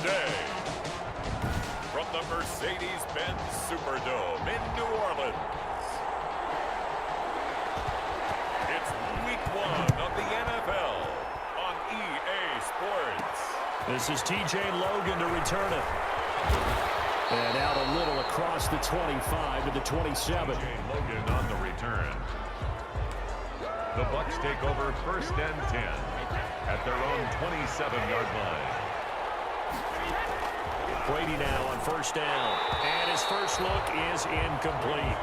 day. From the Mercedes-Benz Superdome in New Orleans, it's Week 1 of the NFL on EA Sports. This is TJ Logan to return it. And out a little across the 25 to the 27. TJ Logan on the return. The Bucs take over 1st and 10 at their own 27-yard line. Brady now on 1st down. And his first look is incomplete.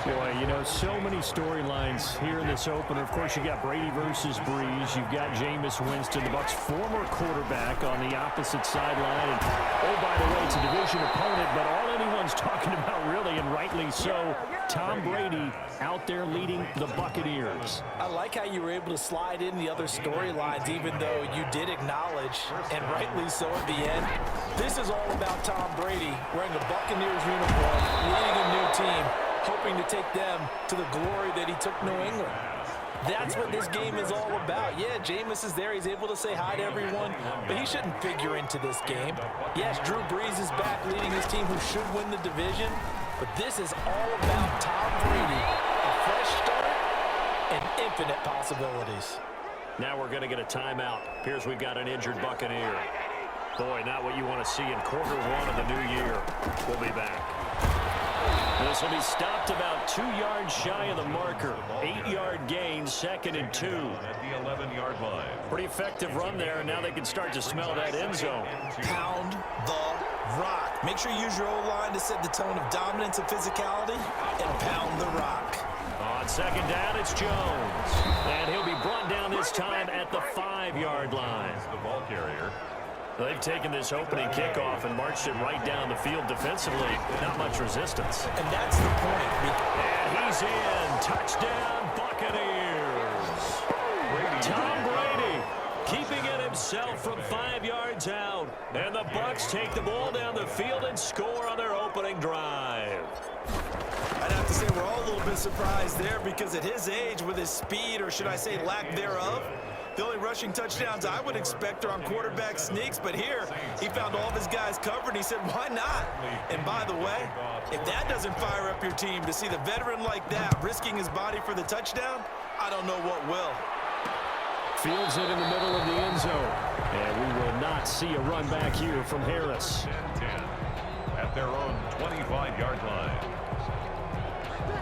Boy, you know, so many storylines here in this opener. Of course, you got Brady versus Breeze. You've got Jameis Winston, the Bucs' former quarterback, on the opposite sideline. And, oh, by the way, it's a division opponent, but all anyone's talking about, really, and rightly so, Tom Brady out there leading the Buccaneers. I like how you were able to slide in the other storylines, even though you did acknowledge, and rightly so at the end, this is all about Tom Brady wearing a Buccaneers uniform, leading a new team, hoping to take them to the glory that he took New England. That's what this game is all about. Yeah, Jameis is there. He's able to say hi to everyone, but he shouldn't figure into this game. Yes, Drew Brees is back leading his team who should win the division, but this is all about Tom Brady. A fresh start and infinite possibilities. Now we're going to get a timeout. Appears we've got an injured Buccaneer. Boy, not what you want to see in quarter 1 of the new year. We'll be back. This will be stopped about 2 yards shy of the marker. 8-yard gain, 2nd and 2. At the 11-yard line. Pretty effective run there, and now they can start to smell that end zone. Pound the rock. Make sure you use your O-line to set the tone of dominance and physicality, and pound the rock. On 2nd down, it's Jones. And he'll be brought down this time at the 5-yard line. The ball carrier. They've taken this opening kickoff and marched it right down the field defensively. Not much resistance. And that's the point. And he's in. Touchdown, Buccaneers. Tom Brady keeping it himself from 5 yards out. And the Bucs take the ball down the field and score on their opening drive. I'd have to say we're all a little bit surprised there because at his age, with his speed, or should I say lack thereof, the only rushing touchdowns I would expect are on quarterback sneaks, but here he found all of his guys covered, and he said, why not? And by the way, if that doesn't fire up your team to see the veteran like that risking his body for the touchdown, I don't know what will. Fields it in the middle of the end zone, and we will not see a run back here from Harris. 10 at their own 25-yard line.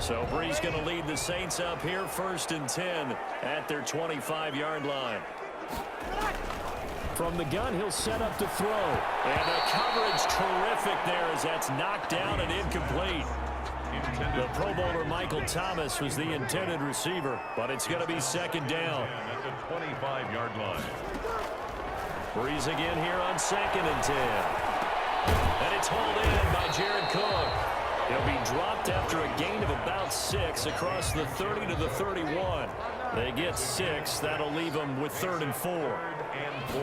So Brees going to lead the Saints up here 1st and 10 at their 25-yard line. From the gun, he'll set up to throw. And the coverage terrific there as that's knocked down and incomplete. The Pro Bowler Michael Thomas was the intended receiver, but it's going to be 2nd down. At the 25-yard line. Brees again here on 2nd and 10. And it's hauled in by Jared Cook. He'll be dropped after a gain of about 6 across the 30 to the 31. They get 6. That'll leave them with 3rd and 4.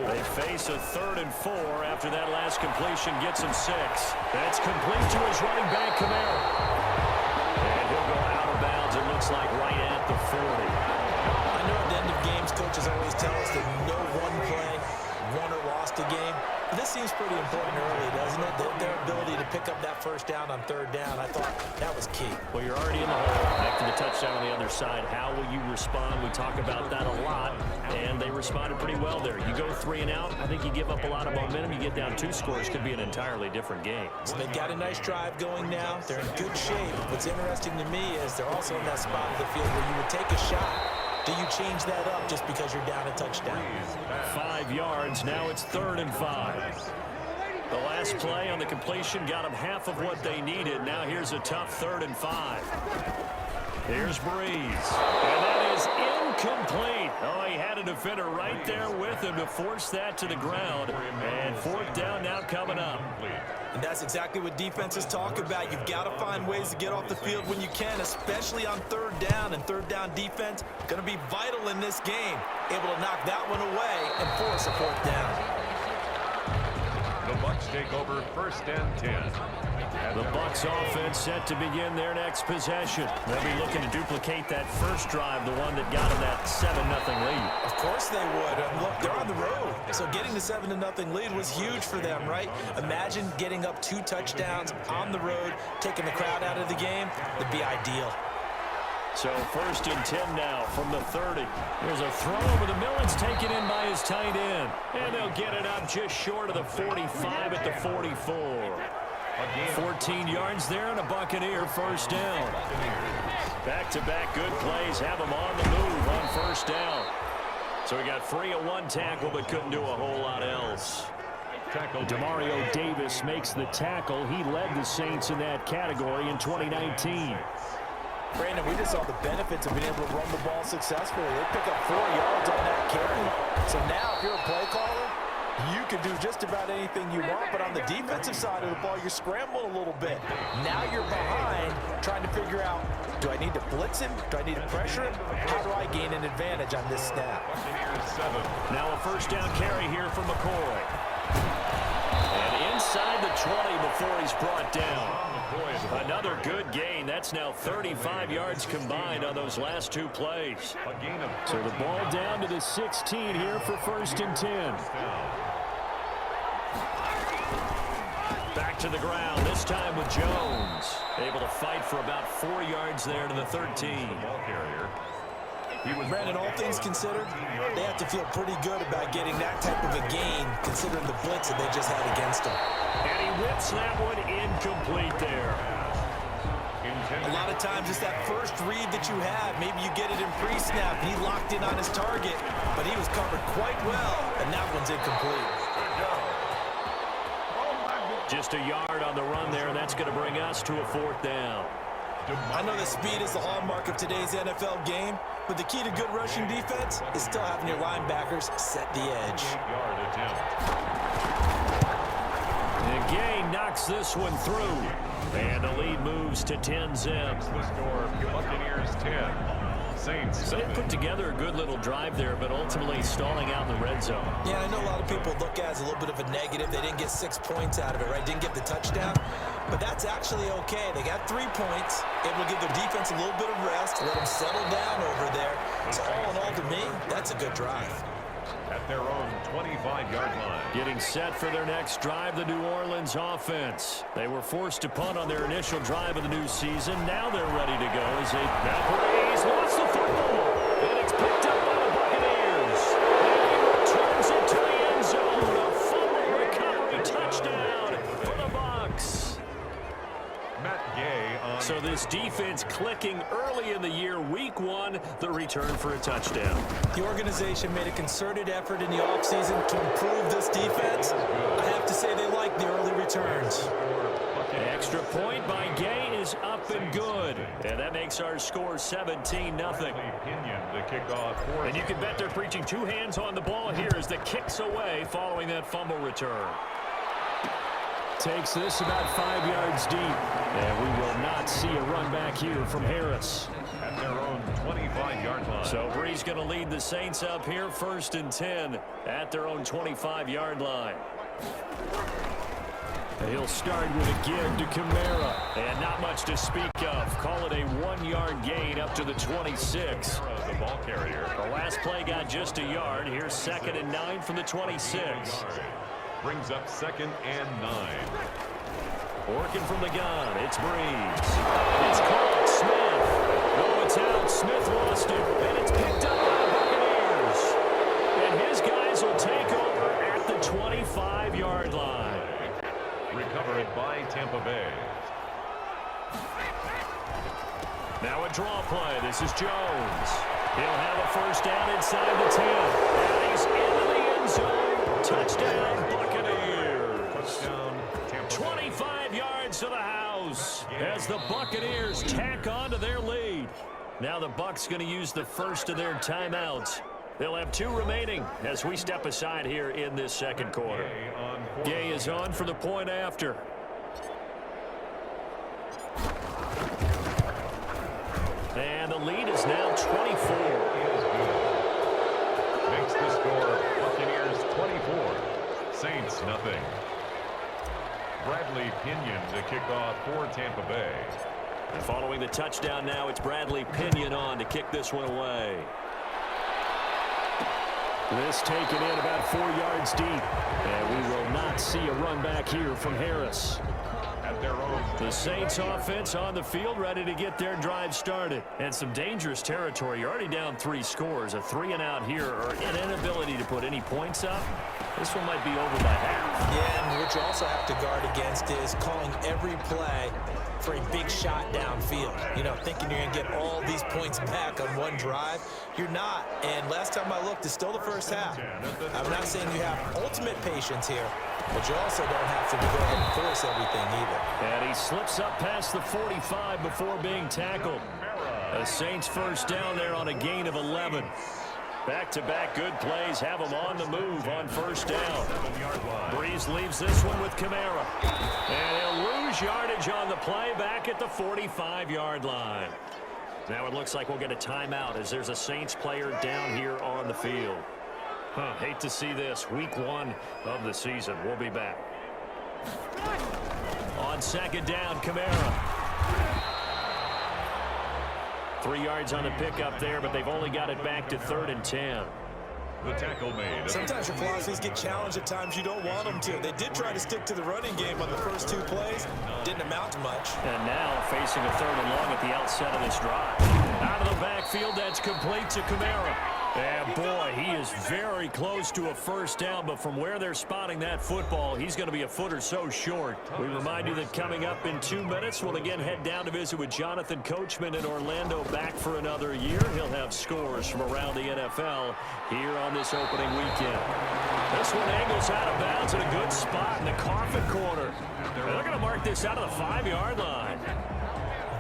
They face a 3rd and 4 after that last completion gets him 6. That's complete to his running back, Kamara. And he'll go out of bounds, it looks like, right at the 40. I know at the end of games, coaches always tell us that no one play won or lost a game. This seems pretty important early, doesn't it? Their ability to pick up that 1st down on 3rd down, I thought that was key. Well, you're already in the hole after the touchdown on the other side. How will you respond? We talk about that a lot, and they responded pretty well there. You go 3 and out, I think you give up a lot of momentum. You get down 2 scores, could be an entirely different game. So they got a nice drive going now. They're in good shape. What's interesting to me is they're also in that spot of the field where you would take a shot. Do you change that up just because you're down a touchdown? 5 yards. Now it's 3rd and 5. The last play on the completion got them half of what they needed. Now here's a tough 3rd and 5. Here's Brees. And that is incomplete. Oh, he had a defender right there with him to force that to the ground. And 4th down now coming up. And that's exactly what defenses talk about. You've got to find ways to get off the field when you can, especially on 3rd down. And 3rd down defense going to be vital in this game. Able to knock that one away and force a 4th down. The Bucs Bucs take over 1st and 10. The Bucs offense set to begin their next possession. They'll be looking to duplicate that first drive, the one that got them that 7-0 lead. Of course they would. Look, they're on the road, so getting the 7-0 lead was huge for them, right? Imagine getting up 2 touchdowns on the road, taking the crowd out of the game. That'd be ideal. So 1st and 10 now from the 30. There's a throw over the middle. It's taken in by his tight end. And they'll get it up just short of the 45 at the 44. 14 yards there and a Buccaneer first down. Back-to-back good plays have them on the move on first down. So he got free of 1 tackle but couldn't do a whole lot else. Demario Davis makes the tackle. He led the Saints in that category in 2019. Brandon, we just saw the benefits of being able to run the ball successfully. They pick up 4 yards on that carry. So now if you're a play caller, you can do just about anything you want, but on the defensive side of the ball, you're scrambling a little bit. Now you're behind, trying to figure out, do I need to blitz him? Do I need to pressure him? How do I gain an advantage on this snap? Now a first down carry here from McCoy. And inside the 20 before he's brought down. Another good gain. That's now 35 yards combined on those last 2 plays. So the ball down to the 16 here for 1st and 10. Back to the ground, this time with Jones. Able to fight for about 4 yards there to the 13. Brandon, all things considered, they have to feel pretty good about getting that type of a gain, considering the blitz that they just had against them. And he whips that one incomplete there. A lot of times it's that first read that you have. Maybe you get it in pre-snap, and he locked in on his target, but he was covered quite well, and that one's incomplete. Just a yard on the run there, and that's going to bring us to a 4th down. I know that speed is the hallmark of today's NFL game, but the key to good rushing defense is still having your linebackers set the edge. And Gay knocks this one through. And the lead moves to 10-zip. The score, Buccaneers 10, Saints 7. They put together a good little drive there, but ultimately stalling out in the red zone. Yeah, I know a lot of people look at it as a little bit of a negative. They didn't get 6 points out of it, right? Didn't get the touchdown. But that's actually okay. They got 3 points, able to give their defense a little bit of rest, let them settle down over there. So all in all, to me, that's a good drive. At their own 25-yard line. Getting set for their next drive, the New Orleans offense. They were forced to punt on their initial drive of the new season. Now they're ready to go as they Breeze lost the football. And it's picked up by the Buccaneers. And he returns it to the end zone. A fumble recovery touchdown for the Bucs. Matt Gay on. So this defense clicking early in the year, week 1, the return for a touchdown. The organization made a concerted effort in the offseason to improve this defense. I have to say they like the early returns. Extra point by Gay is up and good. And that makes our score 17-0. And you can bet they're preaching 2 hands on the ball here as the kick's away following that fumble return. Takes this about 5 yards deep. And we will not see a run back here from Harris. At their own 25-yard line. So Breeze going to lead the Saints up here 1st and 10 at their own 25-yard line. He'll start with a give to Kamara. And not much to speak of. Call it a 1-yard gain up to the 26. The ball carrier. The last play got just a yard. Here's 2nd and 9 from the 26. Brings up 2nd and 9. Working from the gun, it's Breeze. It's caught, Smith. Oh, it's out. Smith lost it, and it's picked up by the Buccaneers. And his guys will take over at the 25-yard line. Recovered by Tampa Bay. Now a draw play. This is Jones. He'll have a first down inside the 10. And he's into the end zone. Touchdown, Buccaneers. Touchdown, Tampa Bay. 25 yards to the house as the Buccaneers tack on to their lead. Now the Bucs going to use the first of their timeouts. They'll have 2 remaining as we step aside here in this second quarter. Gay is on for the point after. And the lead is now 24. Makes the score Buccaneers 24, Saints nothing. Bradley Pinion to kick off for Tampa Bay. And following the touchdown now, it's Bradley Pinion on to kick this one away. This taken in about 4 yards deep. And we will not see a run back here from Harris. At their own. The Saints offense on the field, ready to get their drive started. And some dangerous territory. You're already down 3 scores. A 3-and-out here, or an inability to put any points up. This one might be over by half. Yeah, and what you also have to guard against is calling every play for a big shot downfield. You know, thinking you're going to get all these points back on one drive. You're not. And last time I looked, it's still the first half. I'm not saying you have ultimate patience here, but you also don't have to go ahead and force everything either. And he slips up past the 45 before being tackled. The Saints first down there on a gain of 11. Back-to-back good plays have them on the move on first down. Breeze leaves this one with Kamara. And he'll lose yardage on the play back at the 45-yard line. Now it looks like we'll get a timeout as there's a Saints player down here on the field. Hate to see this. Week 1 of the season. We'll be back. On second down, Kamara. 3 yards on the pickup there, but they've only got it back to 3rd and 10. The tackle made. Sometimes your philosophies get challenged at times you don't want them to. They did try to stick to the running game on the first 2 plays. Didn't amount to much. And now facing a 3rd and long at the outset of this drive. Out of the backfield, that's complete to Kamara. And boy, he is very close to a first down, but from where they're spotting that football, he's going to be a foot or so short. We remind you that coming up in 2 minutes, we'll again head down to visit with Jonathan Coachman in Orlando, back for another year. He'll have scores from around the NFL here on this opening weekend. This one angles out of bounds in a good spot in the coffin corner. They're going to mark this out of the 5-yard line.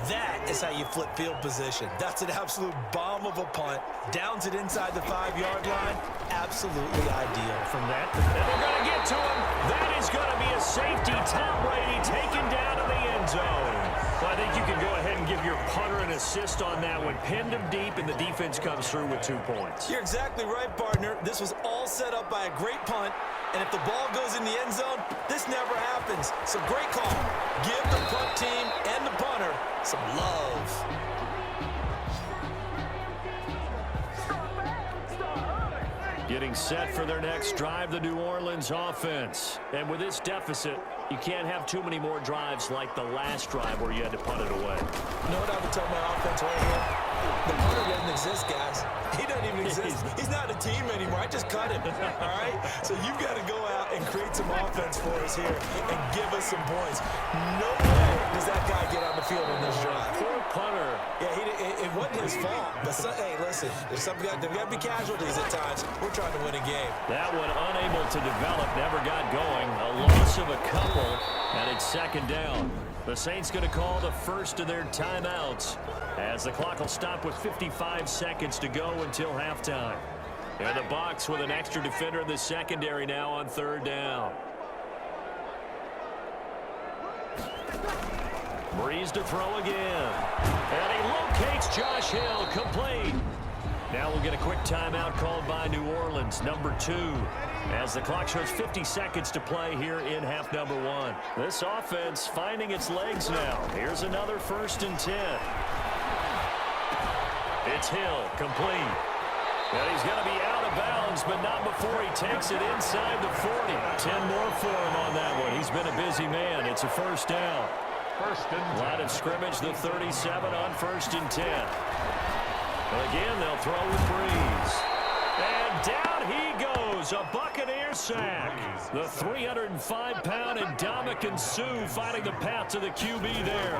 That is how you flip field position. That's an absolute bomb of a punt. Downs it inside the 5-yard line. Absolutely ideal. From that, they're going to get to him. That is going to be a safety. Tom Brady taken down to the end zone. Well, I think you can go ahead and give your punter an assist on that one. Pinned him deep, and the defense comes through with 2 points. You're exactly right, partner. This was all set up by a great punt. And if the ball goes in the end zone, this never happens. So great call. Give the punt team and the punter some love. Getting set for their next drive, the New Orleans offense. And with this deficit, you can't have too many more drives like the last drive where you had to punt it away. You know what I would tell my offense right here? The punter doesn't exist, guys. He doesn't even exist. He's not a team anymore. I just cut him, all right? So you've got to go out and create some offense for us here and give us some points. No way does that guy get on the field on this drive. Poor punter. Yeah, it wasn't his fault. But, hey, listen, there's got to be casualties at times. We're trying to win a game. That one unable to develop, never got going. A loss of a couple, and it's second down. The Saints going to call the first of their timeouts as the clock will stop with 55 seconds to go until halftime. And the Bucs with an extra defender in the secondary now on 3rd down. Breeze to throw again. And he locates Josh Hill, complete. Now we'll get a quick timeout called by New Orleans, number 2, as the clock shows 50 seconds to play here in half number 1. This offense finding its legs now. Here's another 1st and 10. It's Hill, complete. And he's going to be out of bounds, but not before he takes it inside the 40. 10 more for him on that one. He's been a busy man. It's a 1st down. 1st and 10. Line of scrimmage, the 37 on 1st and 10. But again, they'll throw with Breeze. And down he goes, a Buccaneer sack. The 305-pound Ndamukong Suh finding the path to the QB there.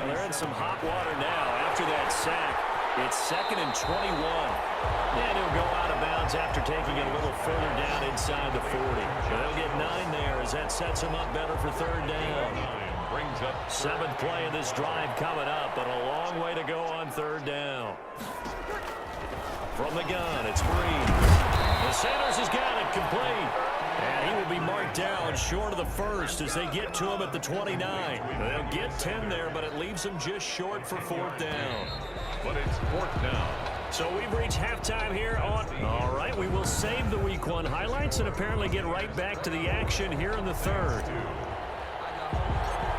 They're in some hot water now after that sack. It's 2nd and 21. And he'll go out of bounds after taking it a little further down inside the 40. They'll get 9 there as that sets him up better for 3rd down. Brings up 7th play of this drive coming up, but a long way to go on 3rd down. From the gun, it's Breeze. And Sanders has got it complete. And he will be marked down short of the 1st as they get to him at the 29. They'll get 10 there, but it leaves them just short for 4th down. But it's 4th down. So we've reached halftime here on... All right, we will save the Week 1 highlights and apparently get right back to the action here in the 3rd.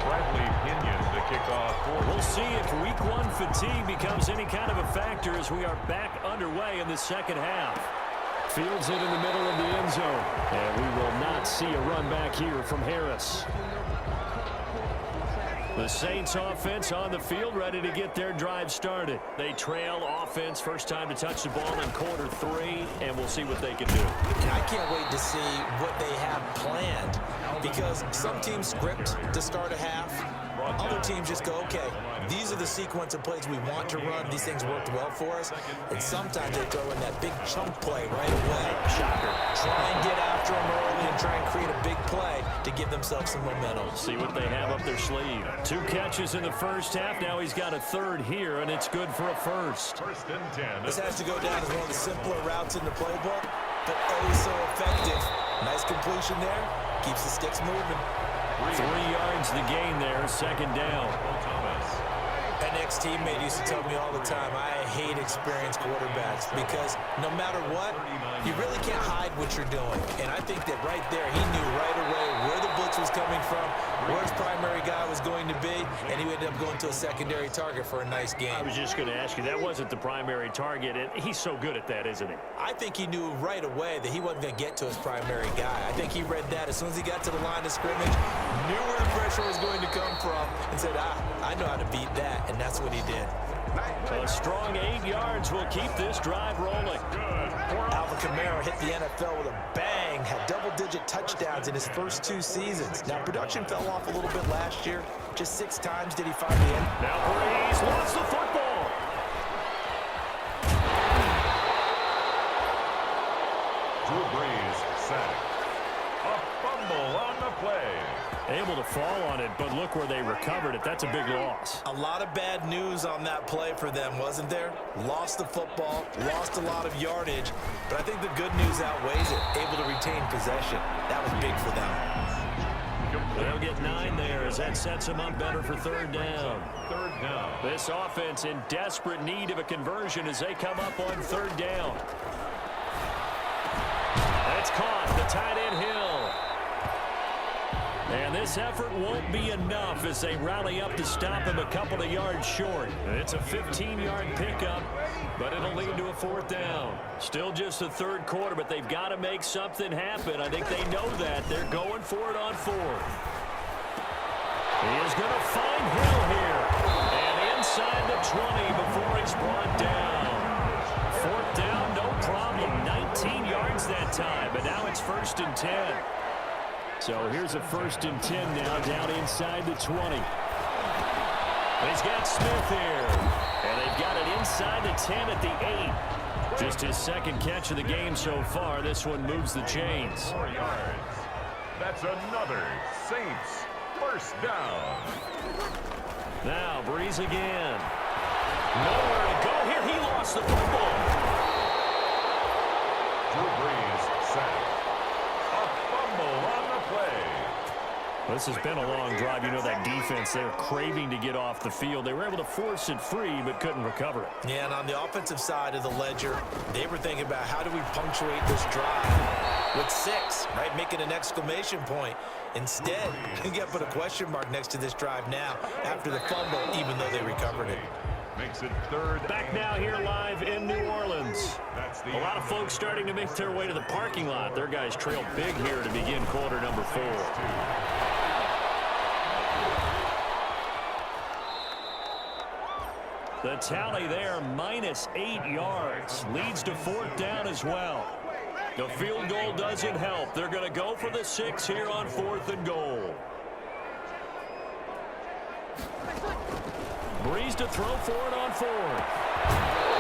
Bradley Pinion to kick off. We'll see if week one fatigue becomes any kind of a factor as we are back underway in the second half. Fields it in the middle of the end zone. And we will not see a run back here from Harris. The Saints offense on the field, ready to get their drive started. They trail offense, first time to touch the ball in quarter 3, and we'll see what they can do. And I can't wait to see what they have planned, because some teams script to start a half. Other teams just go, okay, these are the sequence of plays we want to run. These things worked well for us. And sometimes they throw in that big chunk play right away. Shocker. Try and get after them early and try and create a big play to give themselves some momentum. See what they have up their sleeve. 2 catches in the first half. Now he's got a third here, and it's good for a first. First and 10. This has to go down as one of the simpler routes in the playbook, but oh so effective. Nice completion there. Keeps the sticks moving. 3 yards the gain there, second down. An ex-teammate used to tell me all the time, I hate experienced quarterbacks because no matter what, you really can't hide what you're doing. And I think that right there, he knew right away where the blitz was coming from, where his primary guy was going to be, and he ended up going to a secondary target for a nice game. I was just going to ask you, that wasn't the primary target, and he's so good at that, isn't he? I think he knew right away that he wasn't going to get to his primary guy. I think he read that as soon as he got to the line of scrimmage, knew where the pressure was going to come from, and said, I know how to beat that, and that's what he did. A strong 8 yards will keep this drive rolling. Alvin Kamara hit the NFL with a bang, had double-digit touchdowns in his first 2 seasons. Now, production fell off a little bit last year. Just 6 times did he find the end. Now Breeze lost the football. Drew Brees sacked. A fumble on the play. Able to fall on it, but look where they recovered it. That's a big loss. A lot of bad news on that play for them, wasn't there? Lost the football, lost a lot of yardage, but I think the good news outweighs it. Able to retain possession. That was big for them. They'll get 9 there as that sets them up better for third down. Third down. This offense in desperate need of a conversion as they come up on third down. That's caught. The tight end Hill. And this effort won't be enough as they rally up to stop him a couple of yards short. It's a 15-yard pickup, but it'll lead to a fourth down. Still just the third quarter, but they've got to make something happen. I think they know that. They're going for it on fourth. He is going to find Hill here. And inside the 20 before he's brought down. Fourth down, no problem. 19 yards that time, but now it's first and 10. So here's a first and 10 now down inside the 20. He's got Smith here. And they've got it inside the 10 at the 8. Just his second catch of the game so far. This one moves the chains. 4 yards. That's another Saints first down. Now Breeze again. Nowhere to go here. He lost the football. Drew Brees sacked. A fumble on the play. This has been a long drive. You know that defense, they're craving to get off the field. They were able to force it free, but couldn't recover it. Yeah, and on the offensive side of the ledger, they were thinking about how do we punctuate this drive with 6, right? Making an exclamation point. Instead, you got to put a question mark next to this drive now after the fumble, even though they recovered it. Makes it third. Back now here live in New Orleans. A lot of folks starting to make their way to the parking lot. Their guys trailed big here to begin quarter number 4. The tally there, minus 8 yards. Leads to fourth down as well. The field goal doesn't help. They're going to go for the 6 here on 4th and goal. Breeze to throw for it on 4th.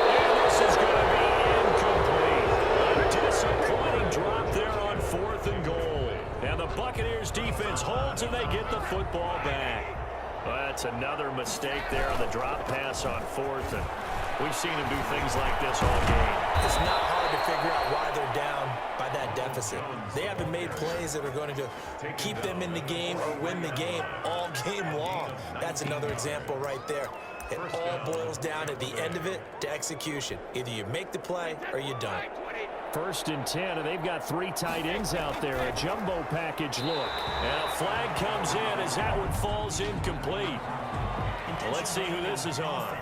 And this is going to be incomplete. A disappointing drop there on 4th and goal. And the Buccaneers defense holds and they get the football back. Well, that's another mistake there on the drop pass on 4th. And we've seen him do things like this all game. It's not hard to figure out why they're down by that deficit. They haven't made plays that are going to keep them in the game or win the game all game long. That's another example right there. It all boils down at the end of it to execution. Either you make the play or you don't. First and 10, and they've got 3 tight ends out there. A jumbo package look. And a flag comes in as that one falls incomplete. Well, let's see who this is on.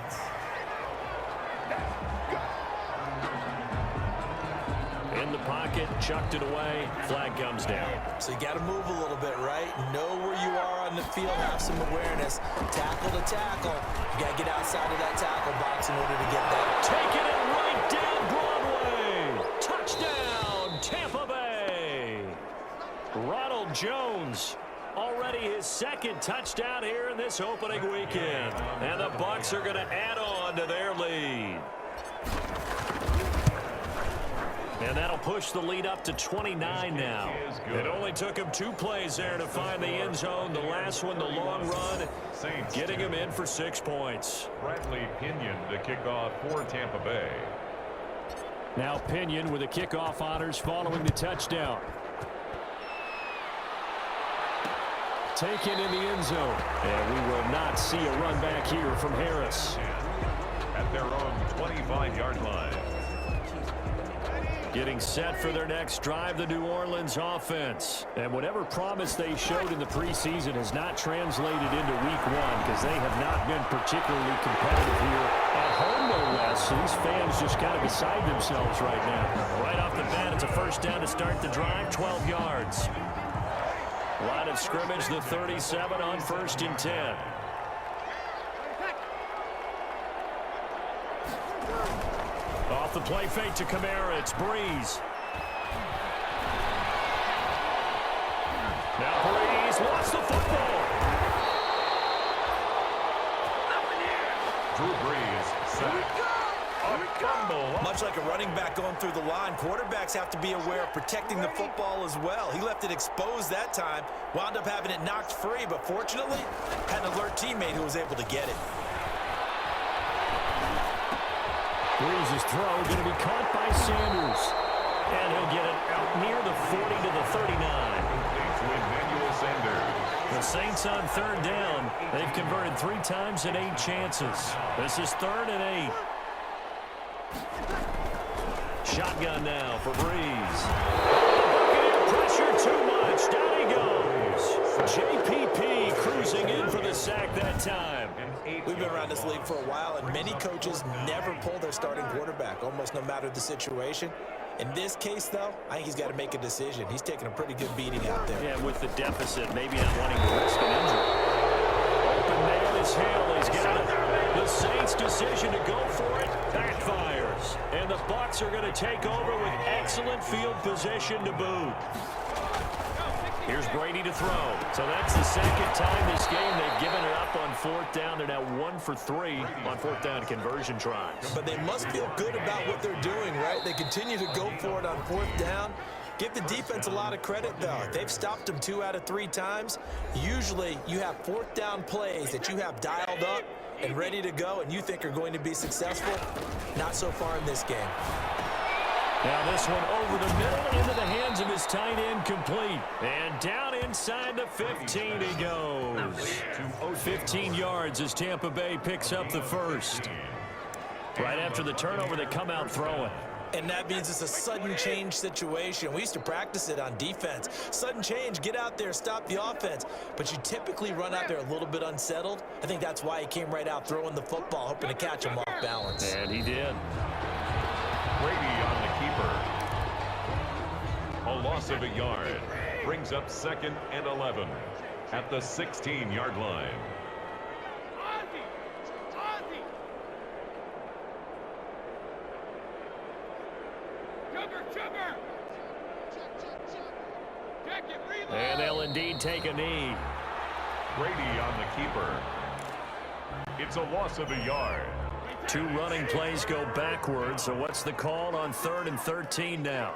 In the pocket, chucked it away, flag comes down. So you got to move a little bit, right? Know where you are on the field, have some awareness. Tackle to tackle. You got to get outside of that tackle box in order to get that. Taking it right down Broadway. Touchdown, Tampa Bay. Ronald Jones, already his 2nd touchdown here in this opening weekend. And the Bucs are going to add on to their lead. And that'll push the lead up to 29 now. It only took him 2 plays there to find the end zone. The last one, the long run, getting him in for 6 points. Bradley Pinion to kick off for Tampa Bay. Now Pinion with the kickoff honors following the touchdown. Taken in the end zone. And we will not see a run back here from Harris. At their own 25-yard line. Getting set for their next drive, the New Orleans offense. And whatever promise they showed in the preseason has not translated into week 1 because they have not been particularly competitive here at home, no less. So these fans just kind of beside themselves right now. Right off the bat, it's a first down to start the drive, 12 yards. Line of scrimmage, the 37 on 1st and 10. Off the play fake to Kamara, it's Breeze. Now Breeze lost the football. Drew Brees sacked. A fumble. Much like a running back going through the line, quarterbacks have to be aware of protecting the football as well. He left it exposed that time, wound up having it knocked free, but fortunately, had an alert teammate who was able to get it. Breeze's throw going to be caught by Sanders. And he'll get it out near the 40 to the 39. The Saints on 3rd down. They've converted 3 times in 8 chances. This is 3rd and 8. Shotgun now for Breeze. Pressure too much. Down he goes. JPP cruising in for the sack that time. We've been around this league for a while, and many coaches never pull their starting quarterback, almost no matter the situation. In this case, though, I think he's got to make a decision. He's taking a pretty good beating out there. Yeah, with the deficit, maybe not wanting to risk an injury. Open man is Hill. He's got it. The Saints' decision to go for it backfires. And the Bucs are going to take over with excellent field position to boot. Here's Brady to throw. So that's the 2nd time this game they've given it up on 4th down. They're now 1 for 3 on 4th down conversion tries. But they must feel good about what they're doing, right? They continue to go for it on 4th down. Give the defense a lot of credit, though. They've stopped them 2 out of 3 times. Usually, you have 4th down plays that you have dialed up and ready to go and you think are going to be successful. Not so far in this game. Now this one over the middle into the hands of his tight end, complete. And down inside the 15 he goes. 15 yards as Tampa Bay picks up the first. Right after the turnover, they come out throwing. And that means it's a sudden change situation. We used to practice it on defense. Sudden change, get out there, stop the offense. But you typically run out there a little bit unsettled. I think that's why he came right out throwing the football, hoping to catch him off balance. And he did. Brady on the keeper. A loss of a yard. Brings up 2nd and 11 at the 16-yard line. And they'll indeed take a knee. Brady on the keeper. It's a loss of a yard. 2 running plays go backwards. So what's the call on 3rd and 13 now?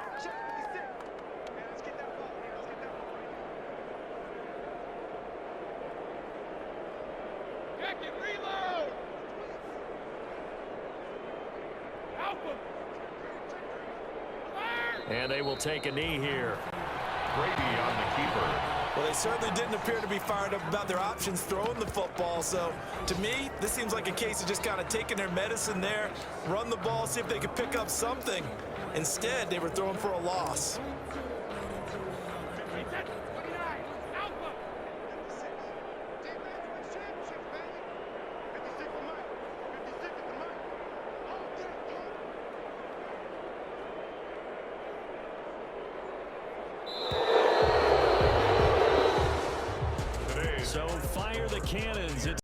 And they will take a knee here. Brady on the keeper. Well, they certainly didn't appear to be fired up about their options throwing the football. So, to me, this seems like a case of just kind of taking their medicine there, run the ball, see if they can pick up something. Instead, they were throwing for a loss. So fire the cannons. It's